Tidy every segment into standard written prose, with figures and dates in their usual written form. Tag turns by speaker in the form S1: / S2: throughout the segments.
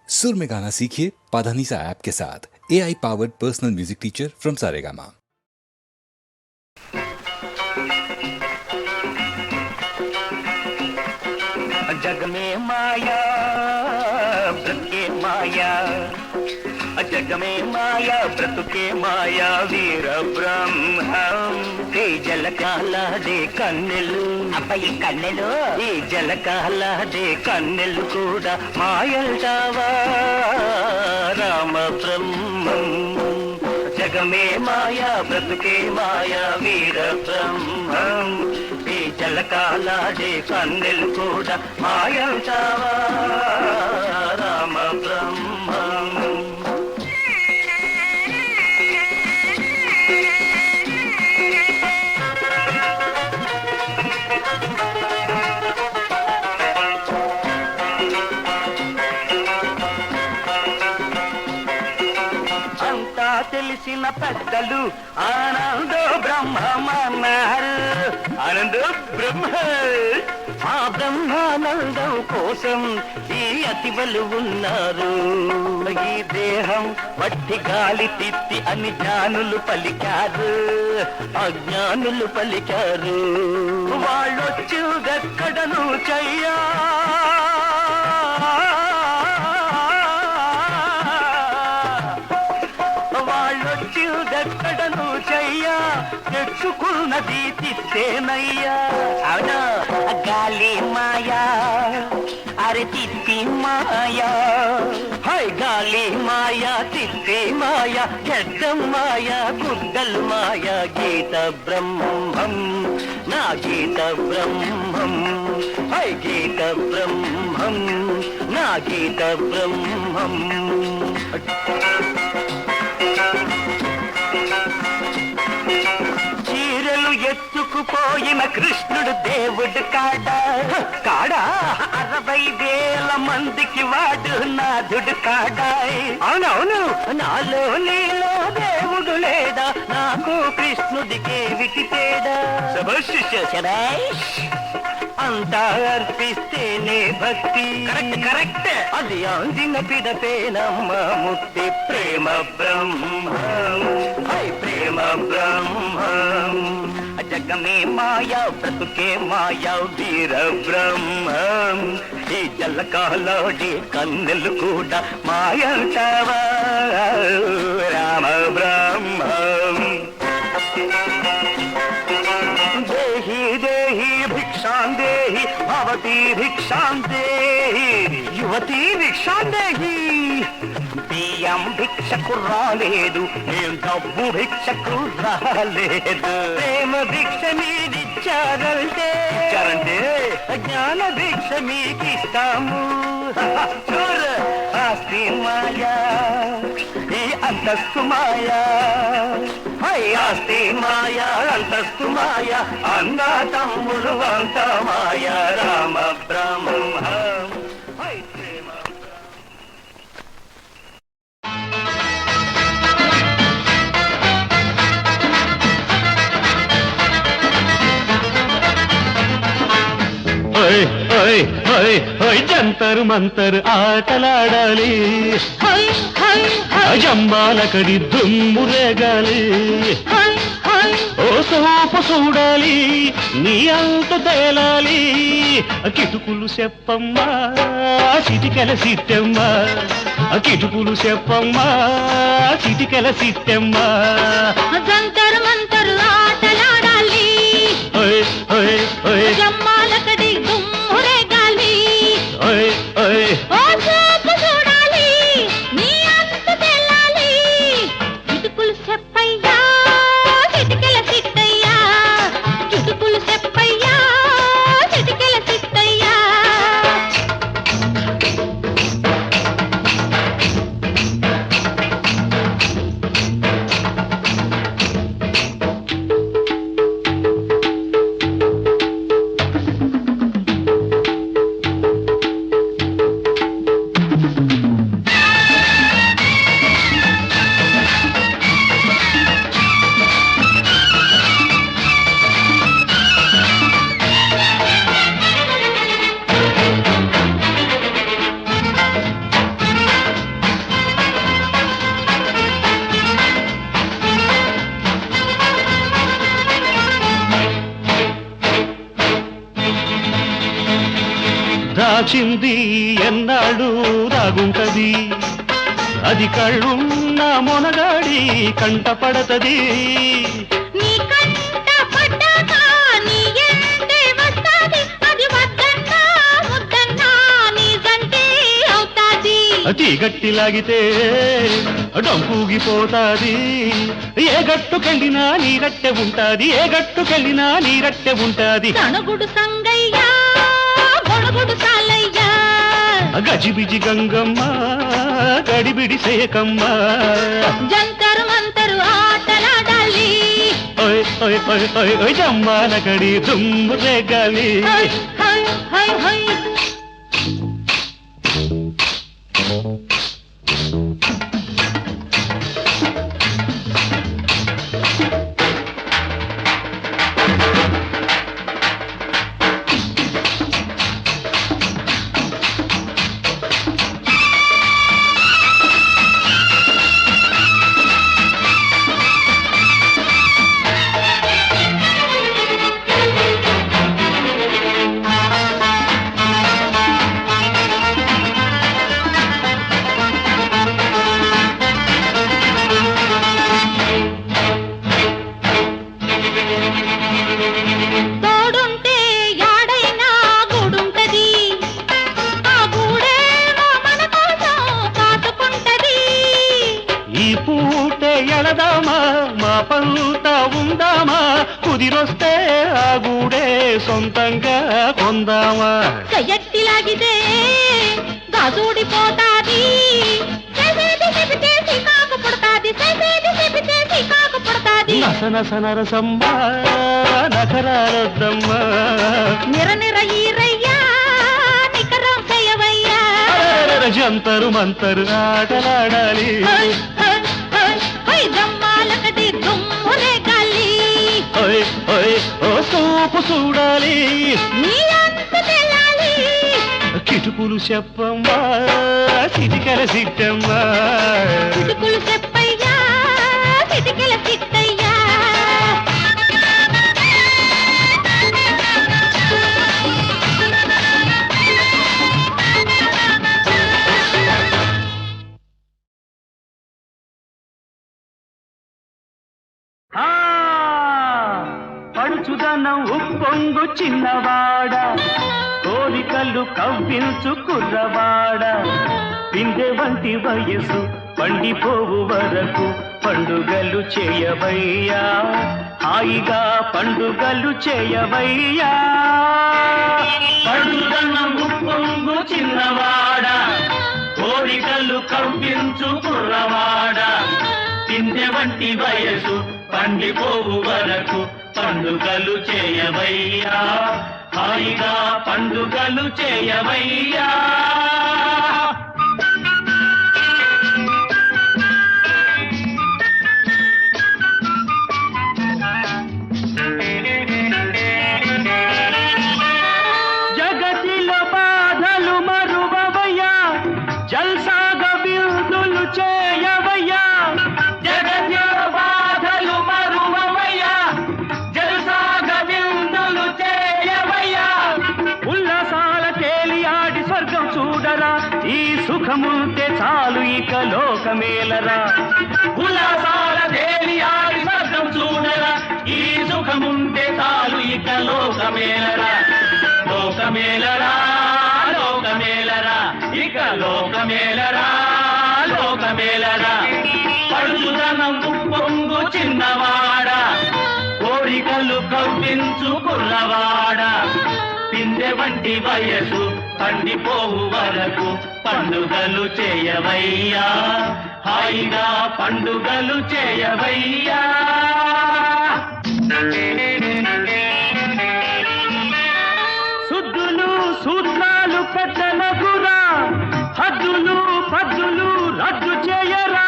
S1: सुर में गाना सीखिए पाधानीसा ऐप के साथ। AI powered personal music teacher from Saregama.
S2: जग में माया व्रत के माया, जग में माया व्रत के माया वीर ब्रह्म ఈ జలకాలాడే కన్నెలు అబ్బాయి కన్నెలు ఈ జలకాలాడే కన్నెలు కూడా మాయంటావా రామ బ్రహ్మం జగమే మాయా బ్రతుకే మాయా వీర బ్రహ్మం ఈ జలకాలాడే కన్నెలు కూడా మాయంటావా రామ బ్రహ్మం తెలిసిన పెద్దలు ఆనందో బ్రహ్మమన్నారు ఆనందో బ్రహ్మ ఆ బ్రహ్మానందం కోసం ఈ అతివలు ఉన్నారు ఈ దేహం వట్టి గాలి తిత్తి అని జ్ఞానులు పలికారు అజ్ఞానులు పలికారు వాళ్ళొచ్చు ఎక్కడను చెయ్యా దక్కడను చెయ్యా తెచ్చుకున్నది తిత్తేనయ్యా అవును గాలి మాయా అరే తిత్తి మాయా హై గాలి మాయా తిత్తి మాయా గడ్డం మాయా గుడ్డలు మాయా గీత బ్రహ్మం నా గీత బ్రహ్మం హై గీత బ్రహ్మం నా గీత బ్రహ్మం చీరలు ఎత్తుకుపోయిన కృష్ణుడు దేవుడు కాడా కాడా 60,000 మందికి వాడు నాథుడు కాడా అవునవును నాలో నీలో దేవుడు లేడా నాకు కృష్ణుడికే వికితేడా శభాష్ అంతా అర్పిస్తేనే భక్తి కరెక్ట్ కరెక్ట్ అది అందిన పిడపేనమ్మ ముక్తి ప్రేమ బ్రహ్మం హై ప్రేమ బ్రహ్మం జగమే మాయా బ్రతుకే మాయా వీర బ్రహ్మం ఈ జలకాలోడి కన్నెలు కూడా మాయంటావా రామ బ్రహ్మం దేహి దేహి భిక్షాం దేహి భవతి భిక్షాం దేహి యువతి భిక్షాం దేహి బియ్యం భిక్షకు రాలేదు నేను డబ్బు భిక్షకు రాలేదు ప్రేమ భిక్ష మీదిచ్చారంటే జ్ఞాన భిక్ష మీకిస్తాము ఆస్తి మాయా ఈ అంతస్తు మాయా హై ఆస్తి మాయా అంతస్తు మాయా అన్న తమ్ముడు అంత మాయా రామ బ్రహ్మం హై ప్రేమ జంతరు మంతరు ఆటలాడాలి జంబాలకడి దుమ్ము రేగాలి ఓ సోపు చూడాలి నీ అంత తేలాలి కిటుకులు చెప్పమ్మా చిటికెల సిట్టమ్మా కిటుకులు చెప్పమ్మా చిటికెల సిట్టమ్మా
S3: జంతరు మంతరు ఆటలాడాలి జంబాలకడి దుమ్ము రేగాలి ఓ సోపు చూడాలి నీ అంత తేలాలి కిటుకులు చెప్పయ్యా చిటికెల సిట్టయ్యా కిటుకులు చెప్పయ్యా చిటికెల సిట్టయ్యా
S2: దాచింది ఎన్నాళ్ళు రాగుంటది, అది కళ్ళున్న మొనగాడి కంట పడతది.
S3: నీ కంట పడ్డాక నీ ఎంటే వస్తాది, అది వద్దన్నా ముద్దన్నా నీ జంటే అవుతాది.
S2: అతి గట్టి లాగితే డంపూగిపోతాది. ఏ గట్టుకెళ్ళినా నీ రట్టె ఉంటాది, ఏ గట్టుకెళ్ళినా నీ రట్టె ఉంటాది.
S3: తణుగుడు సంగయ్యా గొడుగుడు సాలయ్యా,
S2: గజిబిజి గంగమ్మ గడిబిడి సేకమ్మ,
S3: జంతరు మంతరు ఆటలాడాలి.
S2: ఓయ్ ఓయ్ ఓయ్ ఓయ్ ఓయ్ జమ్మాల కడి దుమ్ము రేగాలి.
S3: హై హై హై హై
S2: పంతా ఉందామా, కుదిరొస్తే ఆ గూడే సొంతంగా కొందామా.
S3: చెయ్యట్టిలాగితే గాజూడిపోతాది, చేసేది చెబితేసి కాకు పుడతాది, చేసేది చెబితేసి కాకు పుడతాది.
S2: నసనస నరసమ్మ నకరాలొద్దమ్మా,
S3: నిర నిర ఈరయ్యా నికరం చేయవయ్యా.
S2: జంతరు మంతరు ఆటలాడాలి.
S3: జమ్మాలకటి దుమ్మునే గాలి,
S2: ఓ సూపు చూడాలి,
S3: నీ అంత తెల్లాలి.
S2: కిటుకులు చెప్పమ్మా సిటికల సిట్టమ్మా,
S3: కిటుకులు చెప్పయ్యా సిటికల సిట్టయ్యా.
S2: పడుచుదనం ఉప్పొంగు చిన్నవాడ, కోరికలు కవ్వించు కుర్రవాడ, పిందె వంటి వయసు పండిపోవు వరకు పండుగలు చేయవయ్యా, హాయిగా పండుగలు చేయవయ్యా. పడుచుదనం ఉప్పొంగు చిన్నవాడ, కోరికలు కవ్వించు కుర్రవాడ, పిందె వంటి వయసు పండిపోవు వరకు పండుగలు చేయవయ్యా, హాయిగా పండుగలు చేయవయ్యా. జగతిలో బాధలు మరువవయ్యా, జల్సాగా విందులు చేయవయ్యా. జగతిలో బాధలు మరువవయ్యా, జల్సాగా విందులు చేయవయ్యా. ఉల్లాసాల తేలియాడి స్వర్గం చూడరా, ఈ సుఖముంటే చాలు ఇక లోకమేలరా. ఉల్లాసాల తేలియాడి స్వర్గం చూడరా, ఈ సుఖముంటే చాలు ఇక లోకమేలరా. లోకమేలరా లోకమేలరా, ఇక లోకమేలరా లోకమేలరా. పడుచుదనం ఉప్పొంగు చిన్నవాడ, కోరికలు కవ్వించు కుర్రవాడ, పిందె వంటి వయసు పండిపోవు వరకు పండుగలు చేయవయ్యా, హాయిగా పండుగలు చేయవయ్యా. శుద్ధులు సూత్రాలు పెద్దలగురా, హద్దులు పద్దులు రద్దు చేయరా.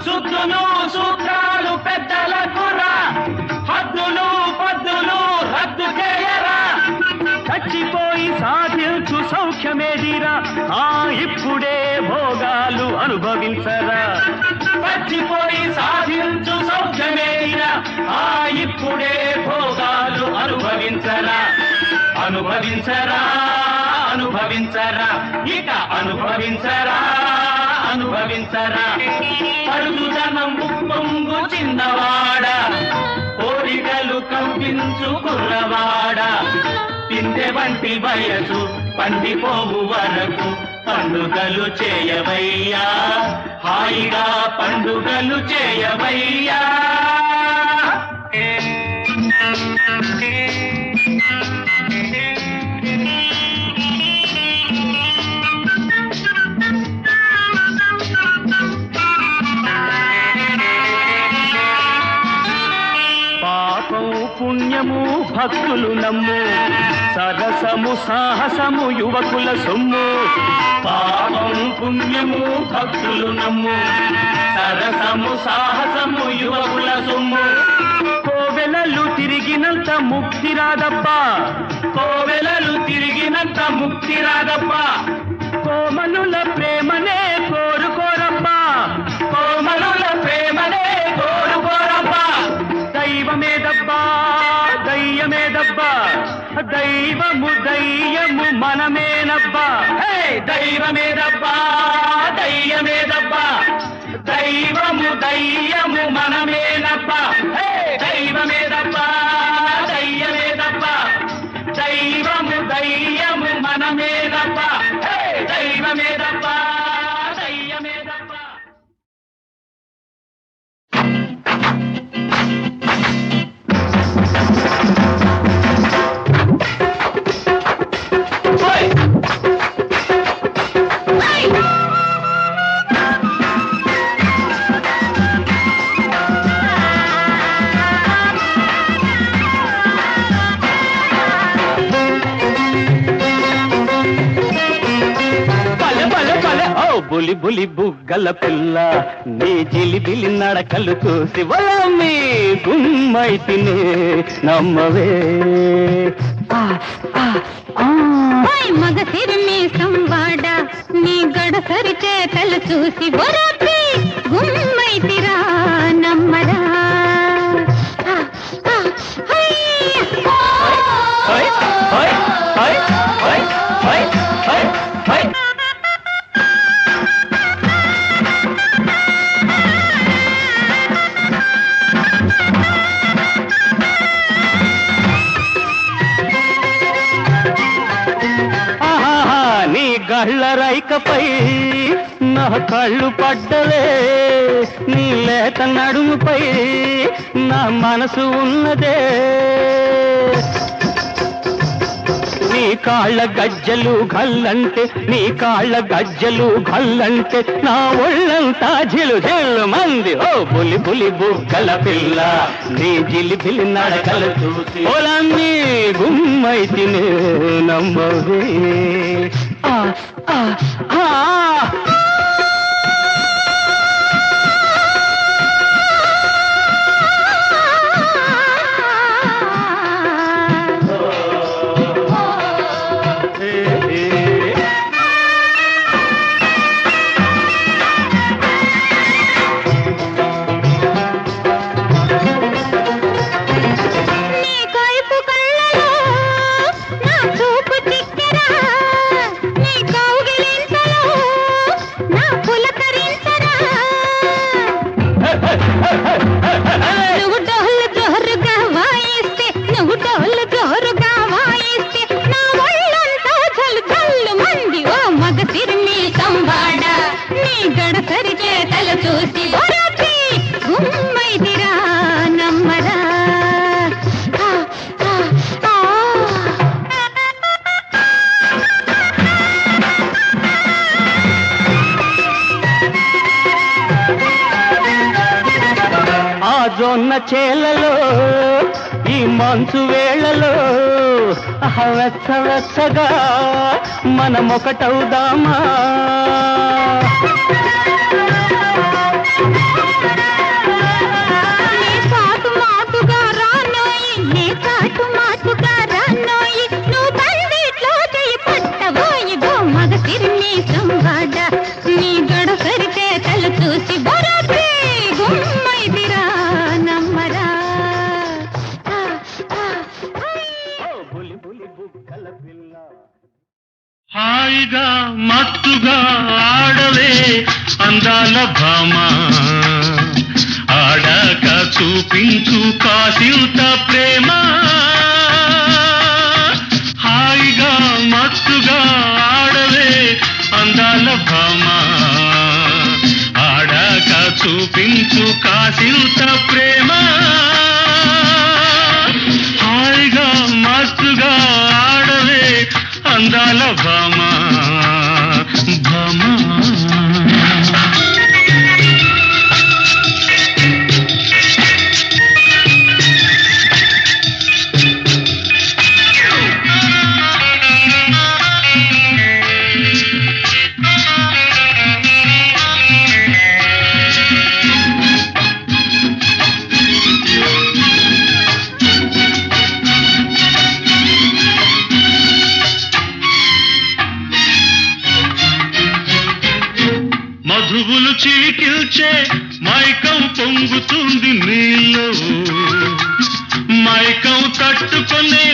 S2: శుద్ధులు సూత్రాలు పెద్దలగురా, హద్దులు పద్దులు రద్దు చేయరా. చచ్చిపోయి సాధించు సౌఖ్యమేదిరా, ఇప్పుడే భోగాలు అనుభవించరా. చచ్చిపోయి సాధించు సౌఖ్యమేదిరా, ఇప్పుడే భోగాలు అనుభవించరా. అనుభవించరా అనుభవించరా ఇక అనుభవించరా అనుభవించరా పరుగుదనం పొంగు చిన్నవాడ కోరికలు కంపించు కుర్రవాడ పిందె వంటి వయసు పండిపోవు వరకు పండుగలు చేయవయ్యా హాయిగా పండుగలు చేయవయ్యా పుణ్యము భక్తులు నమ్ము సరసము సాహసము యువకుల సొమ్ము పాపం పుణ్యము భక్తులు నమ్ము సరసము సాహసము యువకుల సొమ్ము కోవెలలు తిరిగినంత ముక్తి రాదబ్బా కోవెలలు తిరిగినంత ముక్తి రాదబ్బా కోమనుల ప్రేమనే కోరుకోరబ్బా కోమనుల ప్రేమనే కోరుకోరబ్బా దైవమేదబ్బా దయ్యమేదబ్బా దైవము దయ్యము మనమేనబ్బా దైవమేదబ్బా దయ్యమేదబ్బా దైవము దయ్యము మనమేనబ్బా దైవమేదబ్బా దయ్యమేదబ్బా దైవము దయ్యము మనమేనబ్బా దైవమేదబ్బా దయ్యమేదబ్బా బులి బులి బుగ్గల పిల్ల నీ జిలిబిలి నడకలు చూసి వలమి గుమ్మైతినే నమ్మవే
S3: మగ సిరిమి సంవాడ నీ గడసరి చేతలు చూసి వరపి గుమ్మైతిరా నమ్మరా
S2: కళ్ళ రైకపై నా కళ్ళు పడ్డలే నీ లేత నడుముపై నా మనసు ఉన్నదే నీ కాళ్ళ గజ్జలు గల్లంటే నీ కాళ్ళ గజ్జలు గల్లంటే నా ఒళ్ళంతా జిలు జిల్లు మంది ఓ బులి బులి బుగ్గల పిల్ల నీ జిలిబిలి నడకలు చూసి పొలన్నీ గుమ్మైతినే నమ్మవే జొన్న చేలలో ఈ మంచు వేళలో వెచ్చ వెచ్చగా మనమొకటవుదామా మత్తుగా ఆడవే అందాల భామ ఆడాక చూపించు కాసింత ప్రేమ హాయిగా మత్తుగా ఆడవే అందాల భామ ఆడాక చూపించు కాసింత ప్రేమ హాయిగా మత్తుగా ఆడవే అందాల భామ భామ మధువులు చిలికిల్చే మైకం పొంగుతుంది నీళ్ళు మైకం తట్టుకునే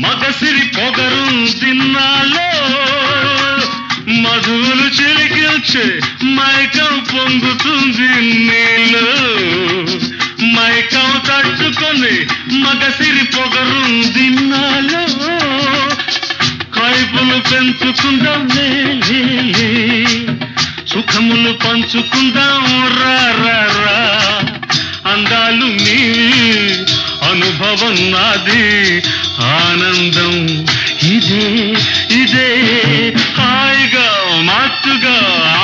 S2: మగసిరి పొగరు దిన్నాలో మధువులు చిలికిల్చే మైకం పొంగుతుంది నీళ్ళు మైకం తట్టుకునే మగసిరి పొగరు దిన్నాలో కైపులు పెంచుకుందాం సుఖములు పంచుకుందాం రా రా రా అందాలు నీ అనుభవం నాది ఆనందం ఇదే ఇదే హాయిగా మత్తుగా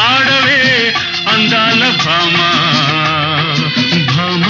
S2: ఆడవే అందాల భామ భామ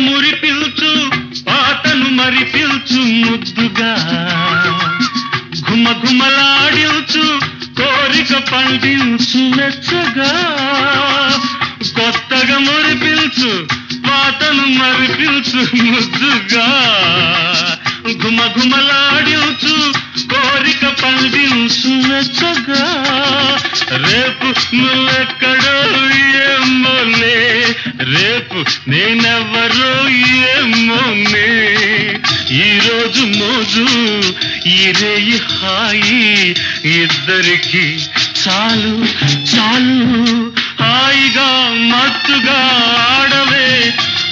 S2: మురి పిల్చు పాతను మరి పిల్చు ముద్దుగా ఘుమఘుమలాడించు కోరిక పండించు మెచ్చగా కొత్తగా మురి పిల్చు పాతను మరి పిల్చు ముద్దుగా ఘుమఘుమలాడించు కోరిక పండించు మెచ్చగా రేపు నువ్వెక్కడో ఏమోలే రేపు నేనెవరో ఏమోనే ఈరోజు మోజు ఈ రేయి హాయి ఇద్దరికి చాలు చాలు హాయిగా మత్తుగా ఆడవే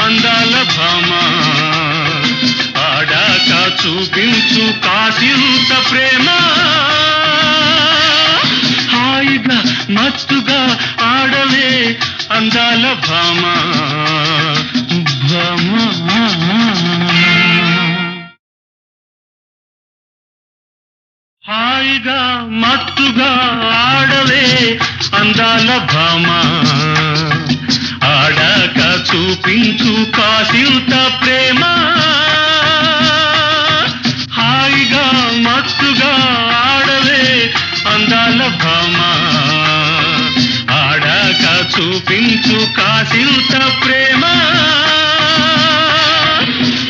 S2: అందాల భామ ఆడాక చూపించు కాసింత ప్రేమ హాయిగా మత్తుగా ఆడవే అందాల భామ భామ హాయిగా మత్తుగా ఆడవే అందాల భామ ఆడాక చూపించు కాసింత ప్రేమ హాయిగా మత్తుగా ఆడవే అందాల భామ ఆడాక చూపించు కాసింత ప్రేమ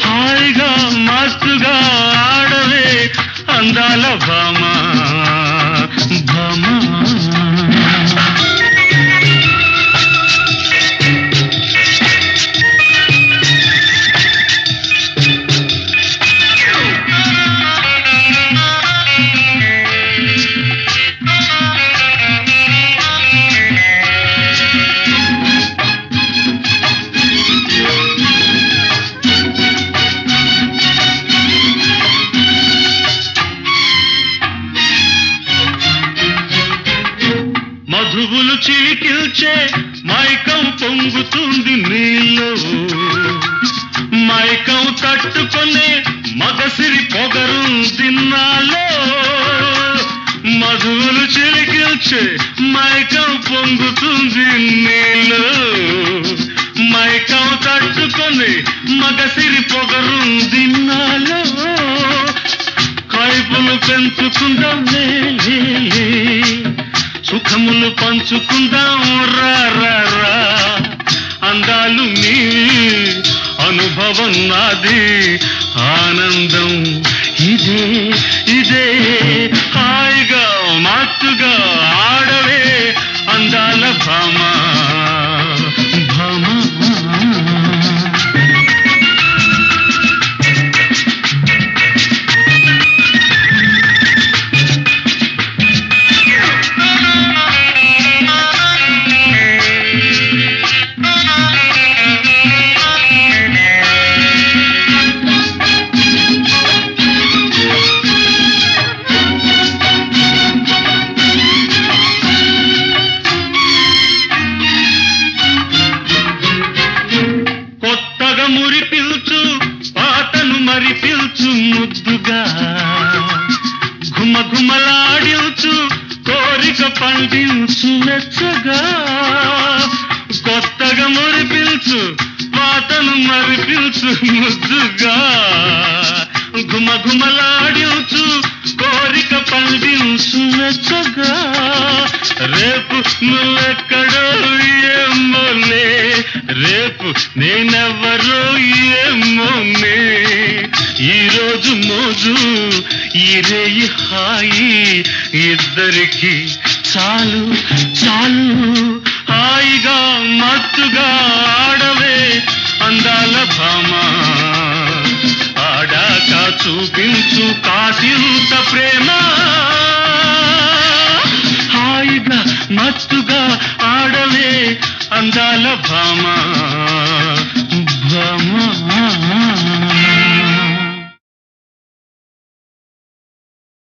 S2: హాయిగా మత్తుగా ఆడవే అందాల భామ భామ మధువులు చిలికిల్చే మైకం పొంగుతుంది నీళ్ళు మైకం తట్టుకునే మగసిరి పొగరు దిన్నాలో మధువులు చిలికిల్చే మైకం పొంగుతుంది నీళ్ళు మైకం తట్టుకునే మగసిరి పొగరు దిన్నాలో వైపులు పెంచుకుందాం లే లే, లే. సుఖములు పంచుకుందాం రా రా రా. అందాలు నీవి అనుభవం నాది ఆనందం ఇదే ఇదే. హాయిగా మాతుగా ఆడవే అందాల భామ భామ. మురి పిల్చు పాతను మరి పిల్చు ముద్దుగా ఘుమ ఘుమలాడించు కోరిక పండించు మెచ్చగా. కొత్తగా మురి పిల్చు పాతను మరి పిల్చు ముద్దుగా ఘుమ ఘుమలాడించు కోరిక పండించు మెచ్చగా. రేపు నువ్వెక్కడో ఏమోలే, రేపు నేనెవరో ఏమోనే. ఈరోజు మోజు ఈ రేయి హాయి ఇద్దరికి చాలు చాలు. హాయిగా మత్తుగా ఆడవే అందాల భామ. ఆడాక చూపించు కాసింత ప్రేమ. హాయిగా మత్తుగా ఆడవే అందాల భామ.